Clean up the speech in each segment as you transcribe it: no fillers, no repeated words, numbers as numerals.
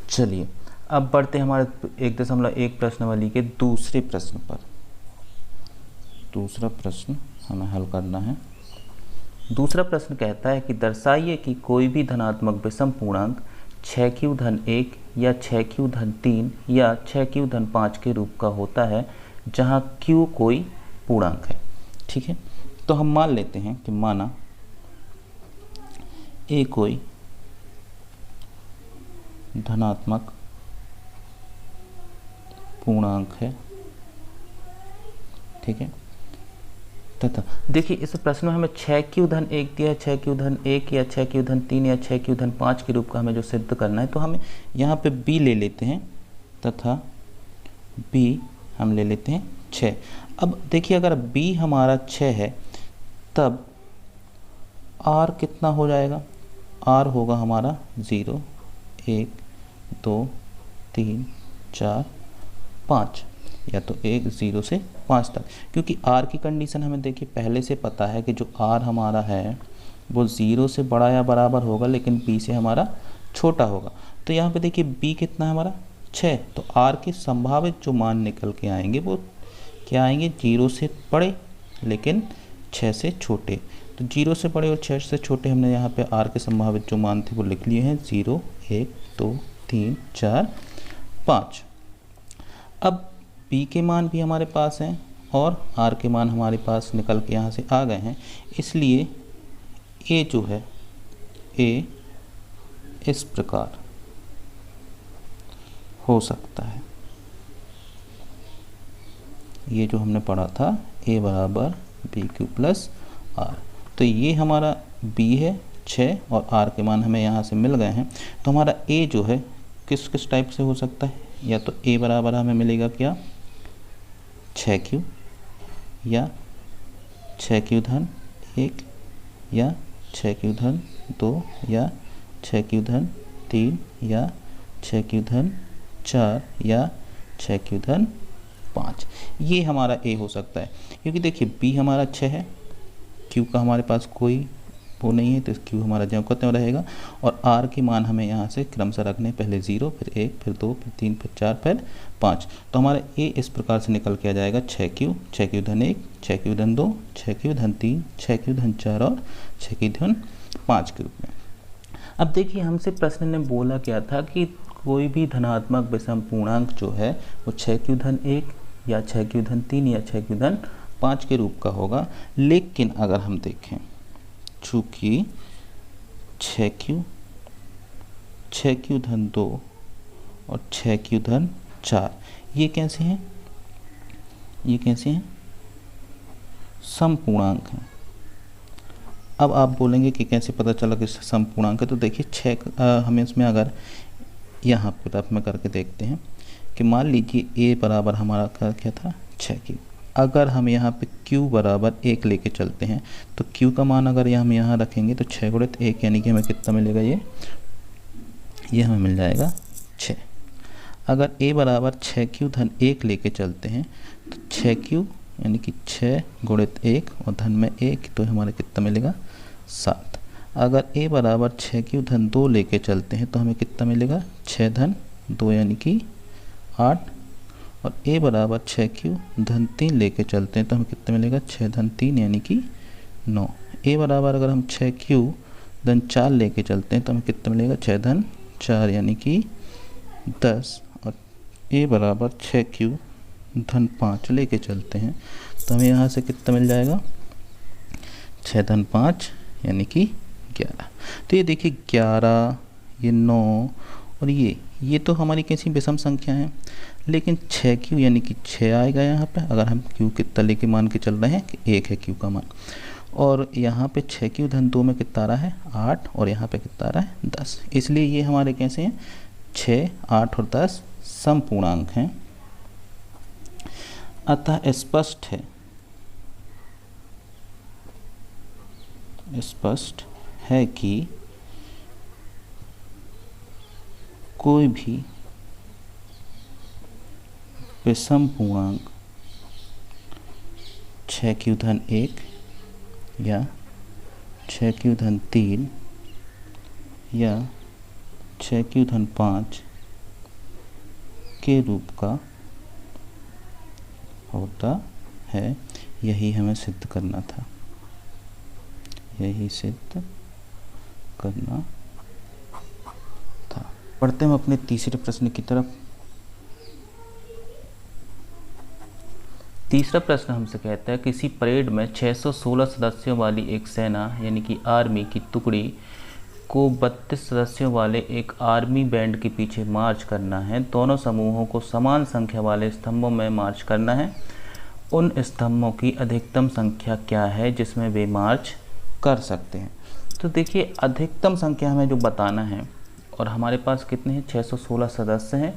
चलिए अब बढ़ते हैं हमारे 1.1 प्रश्नावली के दूसरे प्रश्न पर। दूसरा प्रश्न हमें हल करना है। दूसरा प्रश्न कहता है कि दर्शाइए कि कोई भी धनात्मक विषम पूर्णांक 6q-1 या 6q-3 या 6q-5 के रूप का होता है जहां q कोई पूर्णांक है। ठीक है, तो हम मान लेते हैं कि माना a कोई धनात्मक पूर्णांक है। ठीक है, तथा देखिए इस प्रश्न में हमें 6q-1 दिया है, 6q-1 या 6q-3 या 6q-5 के रूप का हमें जो सिद्ध करना है, तो हमें यहाँ पे b ले लेते हैं तथा b हम ले लेते हैं 6। अब देखिए अगर b हमारा 6 है तब r कितना हो जाएगा, r होगा हमारा 0 1 2 3 4 5, या तो 1 0 से 5 तक, क्योंकि r की कंडीशन हमें देखिए पहले से पता है कि जो r हमारा है वो 0 से बड़ा या बराबर होगा लेकिन b से हमारा छोटा होगा। तो यहाँ पे देखिए b कितना है हमारा 6, तो r के संभावित जो मान निकल के आएंगे वो क्या आएंगे, 0 से बड़े लेकिन 6 से छोटे। तो 0 से बड़े और 6 से छोटे हमने यहाँ पे r के संभावित जो मान थे वो लिख लिए हैं, 0 1 2 3 4 5। अब b के मान भी हमारे पास हैं और r के मान हमारे पास निकल के यहाँ से आ गए हैं, इसलिए a जो है a इस प्रकार हो सकता है। ये जो हमने पढ़ा था a बराबर bq प्लस r, तो ये हमारा b है 6 और r के मान हमें यहाँ से मिल गए हैं। तो हमारा a जो है किस किस टाइप से हो सकता है, या तो a बराबर हमें मिलेगा क्या 6q या 6q-1 या 6q-2 या 6q-3 या 6q-4 या 6q-5। ये हमारा a हो सकता है, क्योंकि देखिए b हमारा 6 है, q का हमारे पास कोई वो नहीं है, तो q हमारा ज्यों का त्यों रहेगा। और r के मान हमें यहाँ से क्रमशः रखने, पहले 0 फिर 1 फिर 2 फिर 3 फिर 4 फिर 5। तो हमारा a इस प्रकार से निकल के आ जाएगा 6q 6q-1 6q-2 6q-3 6q-4 और 6q-5 के रूप में। अब देखिए हमसे प्रश्न ने बोला क्या था कि कोई भी धनात्मक विषम पूर्णांक जो है वो 6q-1 या 6q-3 या 6q-5 के रूप का होगा। लेकिन अगर हम देखें चूँकि 6q-2 और 6q-4 ये कैसे हैं, ये कैसे हैं, समपूर्णांक हैं। अब आप बोलेंगे कि कैसे पता चला कि समपूर्णांक है, तो देखिए 6 हमें इसमें अगर यहाँ पर रफ में करके देखते हैं कि मान लीजिए a बराबर हमारा क्या था 6q। अगर हम यहाँ पे q बराबर 1 लेके चलते हैं तो q का मान अगर हम यहाँ रखेंगे तो 6 गुणित 1 यानी कि हमें कितना मिलेगा, ये हमें मिल जाएगा 6। अगर a बराबर 6q-1 लेके चलते हैं तो 6q यानी कि 6 गुणित 1 और धन में 1, तो हमारा कितना मिलेगा 7। अगर a बराबर 6q-2 लेके चलते हैं तो हमें कितना मिलेगा 6 धन 2 यानी कि 8। और a बराबर 6q-3 लेके चलते हैं तो हमें कितना मिलेगा 6 धन 3 यानी कि 9। a बराबर अगर हम 6q-4 लेके चलते हैं तो हमें कितना मिलेगा 6 धन 4 यानी कि 10। और a बराबर 6q-5 लेके चलते हैं तो हमें यहाँ से कितना मिल जाएगा 6 धन 5 यानी कि 11। तो ये देखिए 11, ये 9 और ये तो हमारी कैसी विषम संख्या है, लेकिन 6q यानी कि 6 आएगा यहाँ पे। अगर हम q कितना लेके मान के चल रहे हैं कि 1 है q का मान, और यहाँ पे 6q-2 में कितना आ रहा है 8 और यहाँ पे कितना आ रहा है 10, इसलिए ये हमारे कैसे हैं 6, 8 और 10 समपूर्णांक हैं। अतः स्पष्ट है कि कोई भी विषम पूर्णांक 6q-1 या 6q-3 या 6q-5 के रूप का होता है, यही हमें सिद्ध करना था, यही सिद्ध करना था। पढ़ते हैं अपने तीसरे प्रश्न की तरफ। तीसरा प्रश्न हमसे कहता है किसी परेड में 616 सदस्यों वाली एक सेना यानी कि आर्मी की टुकड़ी को 32 सदस्यों वाले एक आर्मी बैंड के पीछे मार्च करना है। दोनों समूहों को समान संख्या वाले स्तंभों में मार्च करना है। उन स्तंभों की अधिकतम संख्या क्या है जिसमें वे मार्च कर सकते हैं। तो देखिए अधिकतम संख्या हमें जो बताना है, और हमारे पास कितने हैं, 616 सदस्य हैं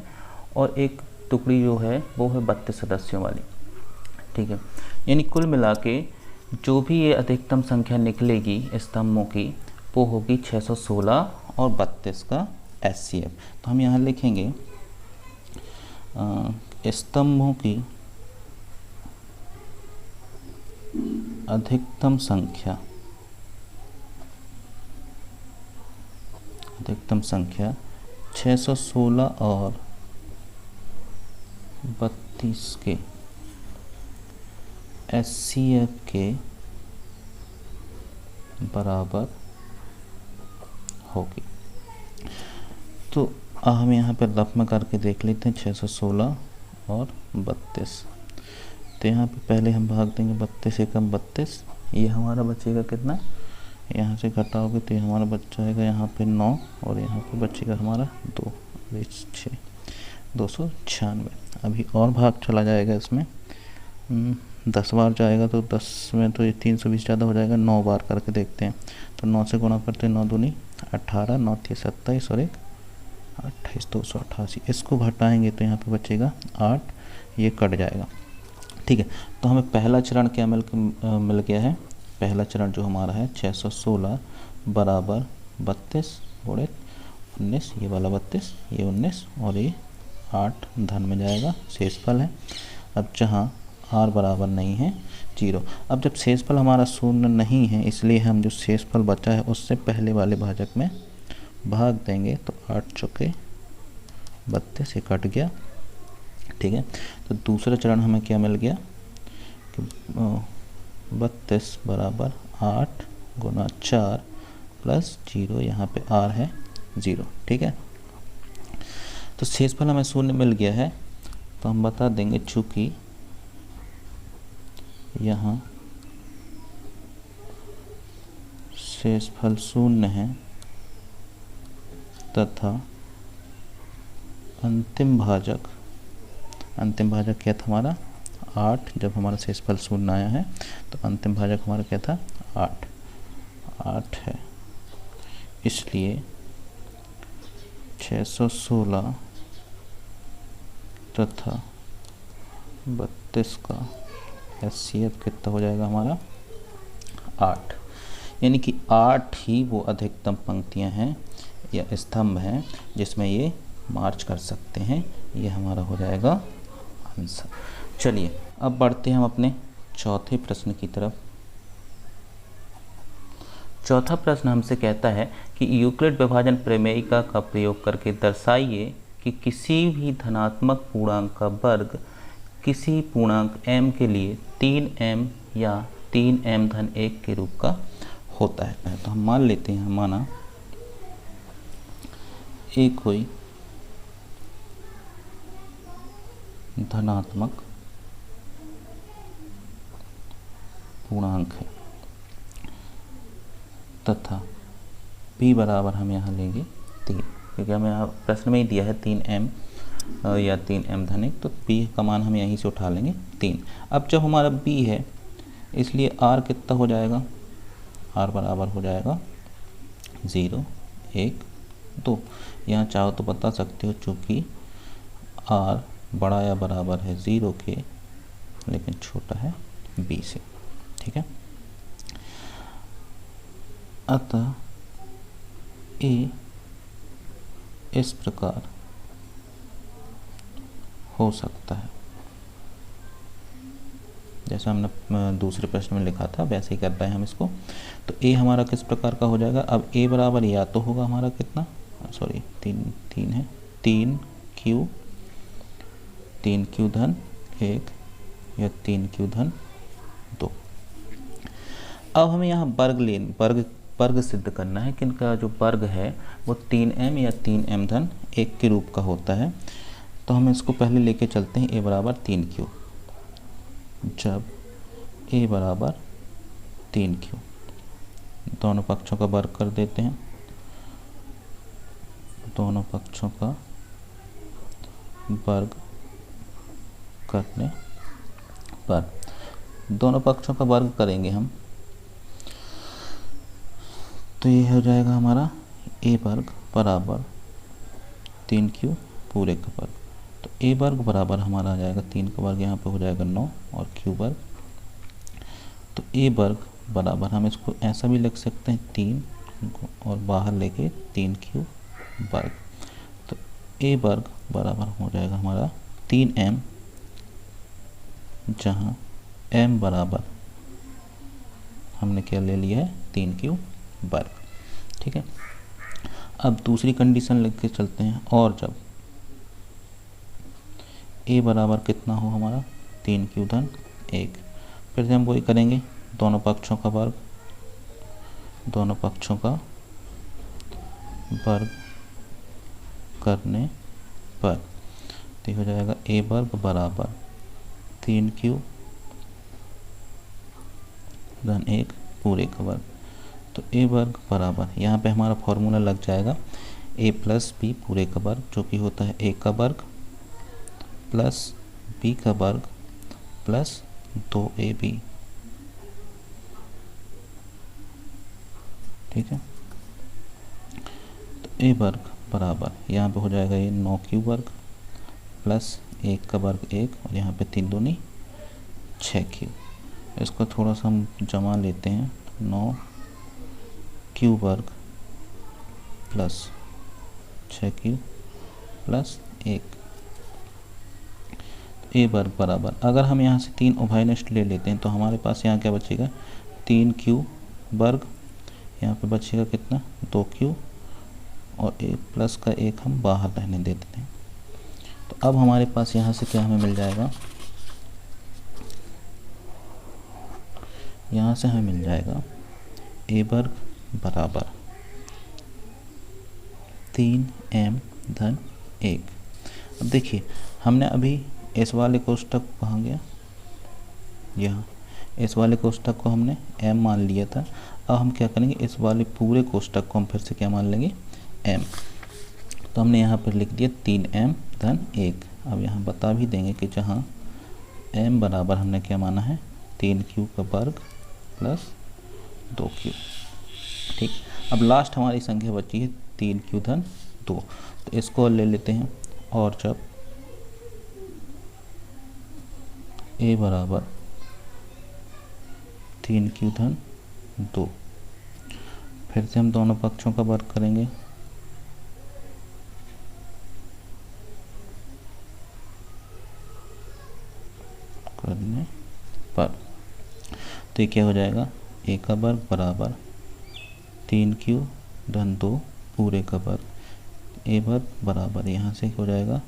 और एक टुकड़ी जो है वो है 32 सदस्यों वाली, ठीक है। यानी कुल मिला के जो भी ये अधिकतम संख्या निकलेगी स्तंभों की वो होगी 616 और 32 का HCF। तो हम यहाँ लिखेंगे स्तंभों की अधिकतम संख्या 616 और 32 के HCF के बराबर होगी। तो हम यहाँ पर रफ में करके देख लेते हैं 616 और 32। तो यहाँ पे पहले हम भाग देंगे 32 एकम 32, ये हमारा बचेगा कितना, यहाँ से घटाओगे तो ये हमारा बच जाएगा यहाँ पे 9 और यहाँ पे बचेगा हमारा 2, 6, 296। अभी और भाग चला जाएगा इसमें, 10 बार जाएगा तो 10 में तो ये 320 ज़्यादा हो जाएगा। 9 बार करके देखते हैं, तो 9 से गुणा करते हैं, 9 दूनी 18, 9 3 27 और 1 28, 288। इसको घटाएंगे तो यहाँ पे बचेगा 8, ये कट जाएगा, ठीक है। तो हमें पहला चरण क्या मिल गया है, पहला चरण जो हमारा है 616 बराबर 32 गुणे 19, ये वाला 32, ये 19 और ये 8 धन में जाएगा, शेषफल है। अब जहाँ r बराबर नहीं है 0, अब जब शेषफल हमारा शून्य नहीं है इसलिए हम जो शेषफल बचा है उससे पहले वाले भाजक में भाग देंगे, तो 8 चौके 32, ये कट गया, ठीक है। तो दूसरा चरण हमें क्या मिल गया कि 32 बराबर 8 गुना 4 प्लस 0, यहाँ पे r है 0, ठीक है। तो शेषफल हमें शून्य मिल गया है, तो हम बता देंगे चूँकि यहाँ शेषफल शून्य है तथा अंतिम भाजक क्या था हमारा 8, जब हमारा शेषफल शून्य आया है तो अंतिम भाजक हमारा क्या था 8 है, इसलिए 616 तथा 32 का HCF कितना हो जाएगा हमारा 8, यानी कि 8 ही वो अधिकतम पंक्तियां हैं या स्तंभ हैं जिसमें ये मार्च कर सकते हैं, ये हमारा हो जाएगा आंसर। चलिए अब बढ़ते हैं हम अपने चौथे प्रश्न की तरफ। चौथा प्रश्न हमसे कहता है कि यूक्लिड विभाजन प्रमेयिका का प्रयोग करके दर्शाइए कि किसी भी धनात्मक पूर्णांक का वर्ग किसी पूर्णांक m के लिए 3m या 3m धन 1 के रूप का होता है। तो हम मान लेते हैं, माना एक कोई धनात्मक पूर्णांक है तथा p बराबर हम यहाँ लेंगे 3, क्योंकि हमें यहाँ प्रश्न में ही दिया है 3m या 3m धन 1, तो p का मान हम यहीं से उठा लेंगे 3। अब जब हमारा b है इसलिए r कितना हो जाएगा, r बराबर हो जाएगा 0, 1, 2। यहाँ चाहो तो बता सकते हो चूँकि r बड़ा या बराबर है 0 के लेकिन छोटा है b से, ठीक है। अतः a इस प्रकार हो सकता है, जैसा हमने दूसरे प्रश्न में लिखा था वैसे ही कर रहे हैं हम इसको। तो a हमारा किस प्रकार का हो जाएगा, अब a बराबर या तो होगा हमारा कितना, सॉरी 3 है 3q 3q धन 1 या 3q धन 2। अब हमें यहाँ वर्ग सिद्ध करना है कि इनका जो वर्ग है वो 3m या 3m धन 1 के रूप का होता है। तो हम इसको पहले लेके चलते हैं a बराबर 3q। जब a बराबर 3q, दोनों पक्षों का वर्ग कर देते हैं। दोनों पक्षों का वर्ग करने पर, दोनों पक्षों का वर्ग करेंगे हम, तो ये हो जाएगा हमारा a वर्ग बराबर 3q पूरे का वर्ग। तो a वर्ग बराबर हमारा आ जाएगा 3 का वर्ग, यहाँ पे हो जाएगा 9 और q वर्ग। तो a वर्ग बराबर हम इसको ऐसा भी लिख सकते हैं 3 और बाहर लेके 3q वर्ग। तो a वर्ग बराबर हो जाएगा हमारा 3m, जहाँ m बराबर हमने क्या ले लिया है 3q वर्ग। ठीक है, अब दूसरी कंडीशन लिख के चलते हैं। और जब a बराबर कितना हो हमारा 3q धन 1, फिर से हम वही करेंगे, दोनों पक्षों का वर्ग, दोनों पक्षों का वर्ग करने पर, तो हो जाएगा a वर्ग बराबर 3q धन 1 पूरे का वर्ग। तो a वर्ग बराबर, यहाँ पे हमारा फॉर्मूला लग जाएगा a प्लस बी पूरे का वर्ग, जो कि होता है a का वर्ग प्लस b का वर्ग प्लस 2ab। ठीक है, तो a वर्ग बराबर यहाँ पे हो जाएगा ये 9q वर्ग प्लस 1 का वर्ग 1 और यहाँ पे 3 दूनी 6q। इसको थोड़ा सा हम जमा लेते हैं, 9q वर्ग प्लस 6q प्लस 1। a वर्ग बराबर, अगर हम यहाँ से 3 उभयनिष्ठ ले लेते हैं तो हमारे पास यहाँ क्या बचेगा 3q वर्ग, यहाँ पे बचेगा कितना 2q और a प्लस का 1 हम बाहर रहने देते हैं। तो अब हमारे पास यहाँ से क्या हमें मिल जाएगा, यहाँ से हमें मिल जाएगा a वर्ग बराबर 3m धन 1। अब देखिए हमने अभी इस वाले कोष्ठक को कहाँ गया, यहाँ इस वाले कोष्ठक को हमने m मान लिया था। अब हम क्या करेंगे, इस वाले पूरे कोष्ठक को हम फिर से क्या मान लेंगे m। तो हमने यहाँ पर लिख दिया 3m धन 1। अब यहाँ बता भी देंगे कि जहाँ m बराबर हमने क्या माना है 3q का वर्ग प्लस 2q। ठीक, अब लास्ट हमारी संख्या बची है 3q धन 2। तो इसको ले लेते हैं। और जब a बराबर 3q धन 2, फिर से हम दोनों पक्षों का वर्ग करेंगे। करने पर तो ये क्या हो जाएगा, a का वर्ग बराबर 3q धन 2 पूरे का वर्ग। a वर्ग बराबर यहाँ से हो जाएगा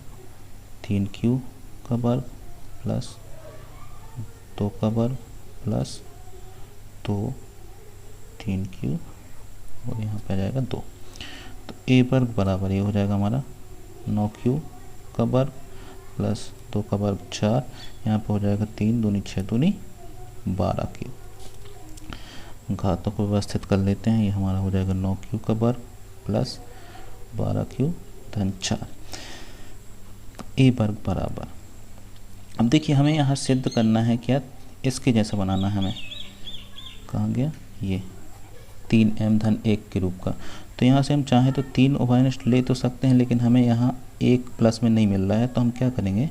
3q का वर्ग प्लस 2 का वर्ग प्लस 2 3q और यहाँ पे आ जाएगा 2। तो a वर्ग बराबर ये हो जाएगा हमारा 9q का वर्ग प्लस 2 का वर्ग 4, यहाँ पे हो जाएगा 3 दूनी 6 दूनी 12q। घातों को व्यवस्थित कर लेते हैं, ये हमारा हो जाएगा 9q का वर्ग प्लस 12q धन 4। a वर्ग बराबर, अब देखिए हमें यहाँ सिद्ध करना है क्या, इसके जैसा बनाना है हमें, कहाँ गया ये 3m धन 1 के रूप का। तो यहाँ से हम चाहें तो 3 उभयनिष्ठ ले तो सकते हैं, लेकिन हमें यहाँ 1 प्लस में नहीं मिल रहा है। तो हम क्या करेंगे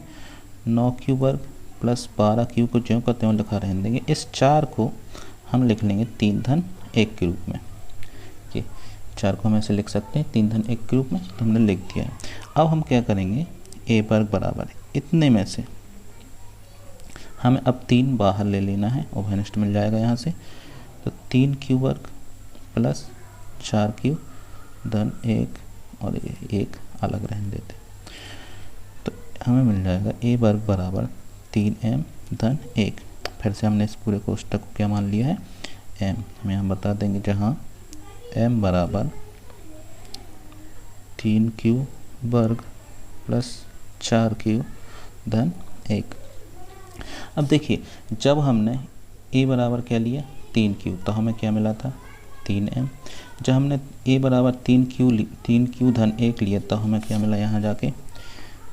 9q वर्ग प्लस 12q को ज्यों का त्यों लिखा रहने देंगे। इस 4 को हम लिख लेंगे 3 धन 1 के रूप में। ये 4 को हम ऐसे लिख सकते हैं 3 धन 1 के रूप में, तो हमने लिख दिया है। अब हम क्या करेंगे a वर्ग बराबर इतने में से हमें अब 3 बाहर ले लेना है, उभयनिष्ठ मिल जाएगा यहाँ से। तो 3q वर्ग प्लस 4q धन 1 और 1 अलग रहने देते। तो हमें मिल जाएगा a वर्ग बराबर 3m धन 1। फिर से हमने इस पूरे कोष्ठक को क्या मान लिया है, m। हम यहाँ बता देंगे जहाँ m बराबर 3q वर्ग प्लस 4q धन 1। अब देखिए जब हमने a बराबर क्या लिया 3q, तो हमें क्या मिला था 3m। जब हमने a बराबर 3q धन 1 लिया तो हमें क्या मिला यहाँ जाके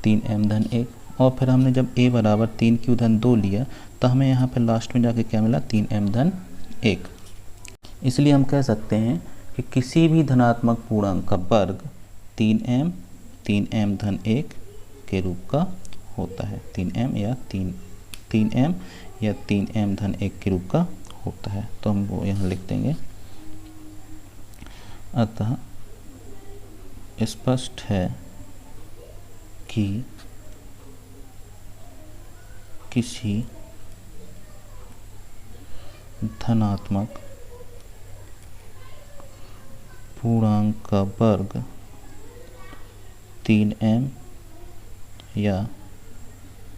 3m धन 1। और फिर हमने जब a बराबर 3q धन 2 लिया तो हमें यहाँ पर लास्ट में जाके क्या मिला 3m धन 1। इसलिए हम कह सकते हैं कि किसी भी धनात्मक पूर्णांक का वर्ग 3m धन 1 के रूप का होता है। 3m या 3m धन 1 के रूप का होता है। तो हम वो यहाँ लिख देंगे। अतः स्पष्ट है कि किसी धनात्मक पूर्णांक का वर्ग 3m या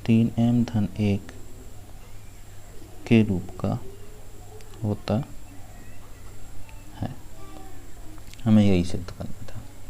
3m धन 1 के रूप का होता है। हमें यही सिद्ध करना है।